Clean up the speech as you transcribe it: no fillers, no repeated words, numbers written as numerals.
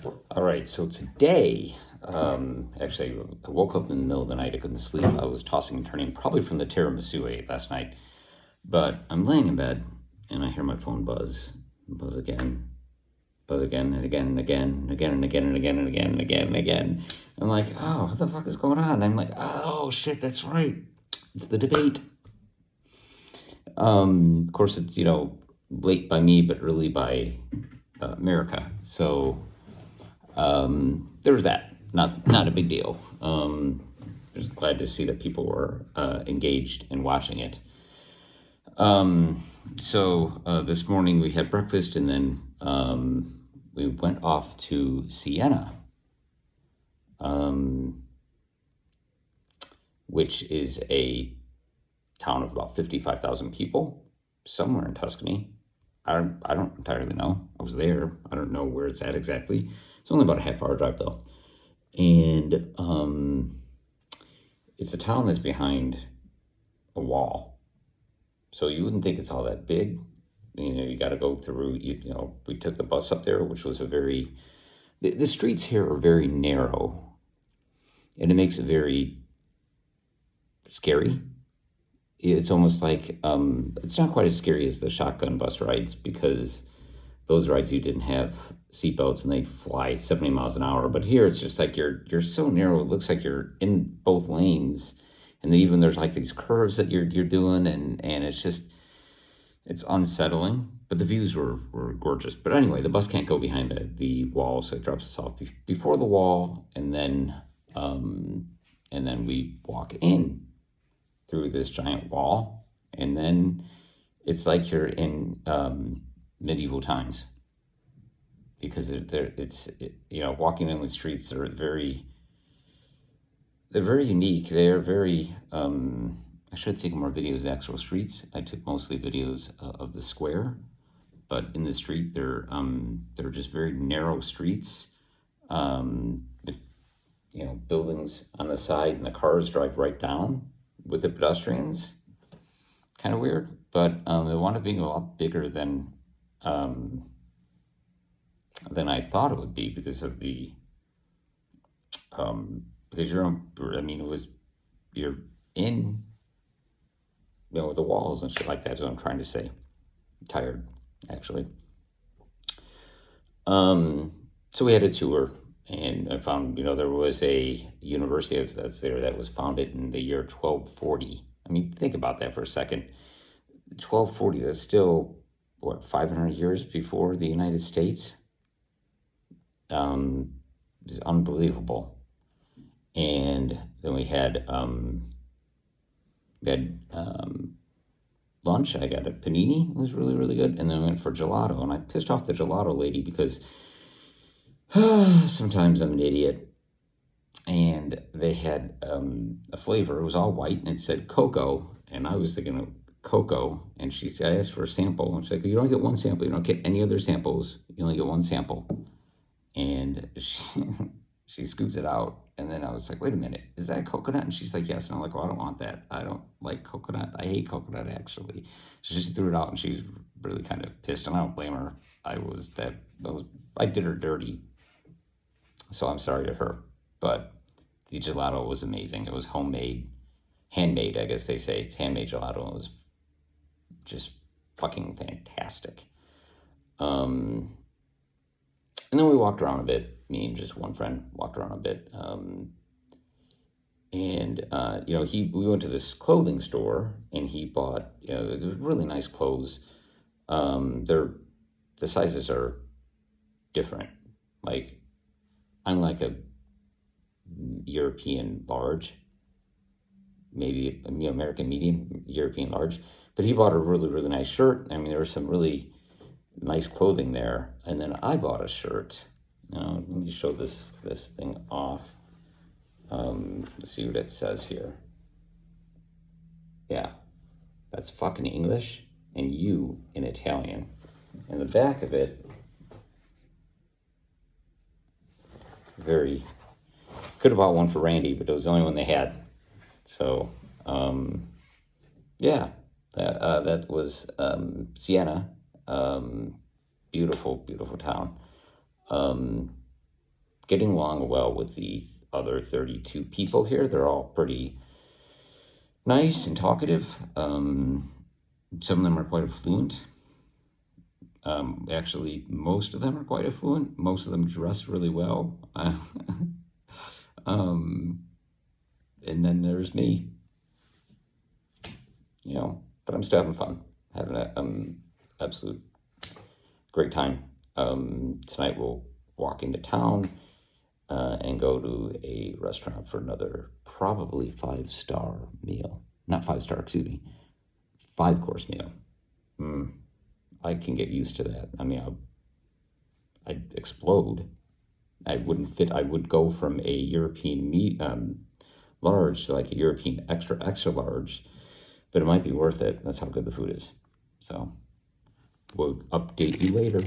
All right, so today, actually, I woke up in the middle of the night. I couldn't sleep. I was tossing and turning, probably from the tiramisu I ate last night. But I'm laying in bed, and I hear my phone buzz again, and again, and again, and again, and again, and again, and again, and again, and again. I'm like, oh, what the fuck is going on? I'm like, oh, shit, that's right. It's the debate. Of course, it's, late by me, but early by America. So there was that. Not a big deal. Just glad to see that people were engaged in watching it. So this morning we had breakfast, and then we went off to Siena, which is a town of about 55,000 people, somewhere in Tuscany. I don't entirely know. I was there. I don't know where it's at exactly. It's only about a half-hour drive though, and it's a town that's behind a wall, so you wouldn't think it's all that big. You got to go through. We took the bus up there, which was the streets here are very narrow, and it makes it very scary. It's almost like it's not quite as scary as the shotgun bus rides, because those rides you didn't have seatbelts and they'd fly 70 miles an hour. But here it's just like you're so narrow. It looks like you're in both lanes, and then even there's like these curves that you're doing, and it's unsettling. But the views were gorgeous. But anyway, the bus can't go behind the wall, so it drops us off before the wall, and then we walk in through this giant wall, and then it's like you're in medieval times, because walking in the streets are they're very unique. They're very I should take more videos of the actual streets. I took mostly videos of the square, but in the street they're just very narrow streets. Buildings on the side, and the cars drive right down with the pedestrians. Kind of weird, but they wound up being a lot bigger than I thought it would be, because of the because you're in, with the walls and shit like that. Is what I'm trying to say. I'm tired, actually. So we had a tour, and I found, there was a university that's there that was founded in the year 1240. I mean, think about that for a second. 1240, that's still, 500 years before the United States? It's unbelievable. And then we had lunch. I got a panini. It was really, really good. And then I went for gelato, and I pissed off the gelato lady, because sometimes I'm an idiot. And they had a flavor. It was all white, and it said cocoa, and I was thinking of cocoa. And I asked for a sample, and she's like, you don't get one sample. You don't get any other samples. You only get one sample. And she scoops it out, and then I was like, wait a minute, is that coconut? And she's like, yes. And I'm like, well, I don't want that. I don't like coconut. I hate coconut, actually. So she threw it out, and she's really kind of pissed, and I don't blame her. I did her dirty, so I'm sorry to her. But the gelato was amazing. It was handmade, I guess they say. It's handmade gelato. It was just fucking fantastic. And then we walked around a bit. Me and just one friend walked around a bit. We went to this clothing store, and he bought, really nice clothes. The sizes are different. Like, I'm like a European large, maybe American medium, European large. But he bought a really, really nice shirt. I mean, there was some really nice clothing there. And then I bought a shirt. Now, let me show this thing off. Let's see what it says here. Yeah, that's fucking English, and you in Italian. And the back of it, could have bought one for Randy, but it was the only one they had. So, yeah, that was Siena. Beautiful, beautiful town. getting along well with the other 32 people here. They're all pretty nice and talkative. Some of them are quite affluent. Actually, most of them are quite affluent. Most of them dress really well. Um, and then there's me, but I'm still having fun, having an absolute great time. Tonight we'll walk into town and go to a restaurant for another probably 5-star meal. Not 5-star, excuse me, 5-course meal. I can get used to that. I mean, I'd explode. I wouldn't fit. I would go from a European large to like a European extra large, but it might be worth it. That's how good the food is. So we'll update you later.